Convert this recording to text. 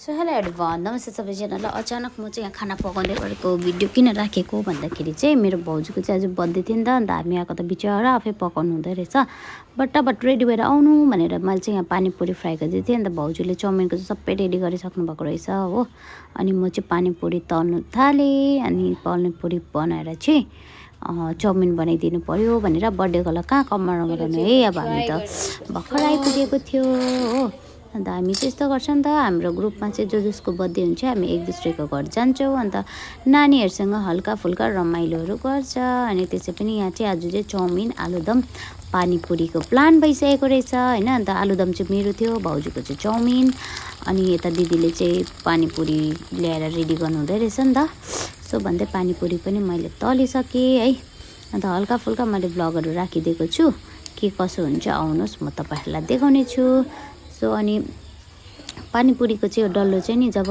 So hello everyone, नमस्ते सबैजनालाई। अचानक म चाहिँ यहाँ खाना पकाउँदै गरेको भिडियो किन राखेको भन्दाखेरि चाहिँ मेरो भाउजूको चाहिँ आज बर्थडे थियो नि त। अन्त हामी आएको त बिचरा आफै पकाउनु हुँदै रहेछ। बट्टाबट रेडी भएर आउनु भनेर मैले चाहिँ यहाँ पानीपुरी फ्राई गरिदिएको थिएँ। अन्त भाउजूले चाउमिनको चाहिँ सबै रेडी गरिसक्नु भएको रहेछ हो। अनि म चाहिँ पानीपुरी तल्नु थालेँ। अनि पानीपुरी बनाएर चाहिँ चाउमिन बनाइदिनु पऱ्यो भनेर बर्थडेको लागि कहाँ कमाउनु है। अब हामी त भर्खर आइपुगेको थियो हो। अन्त हामी चाहिँ यस्तो गर्छ नि त, हाम्रो ग्रुपमा चाहिँ जसको बर्थडे हुन्छ हामी एक दुसरेको घर जान्छौँ। अन्त नानीहरूसँग हल्का फुल्का रमाइलोहरू गर्छ। अनि त्यसै पनि यहाँ चाहिँ आज चाहिँ चाउमिन आलुदम पानीपुरीको प्लान भइसकेको रहेछ होइन। अन्त आलुदम चाहिँ मेरो थियो, भाउजूको चाहिँ चाउमिन। अनि यता दिदीले चाहिँ पानीपुरी ल्याएर रेडी गर्नुहुँदै रहेछ नि त। सो भन्दै पानीपुरी पनि मैले तलिसकेँ है। अन्त हल्का फुल्का मैले भ्लगहरू राखिदिएको छु, के कसो हुन्छ आउनुहोस् म तपाईँहरूलाई देखाउने छु। सो अनि पानीपुरीको चाहिँ यो डल्लो चाहिँ नि जब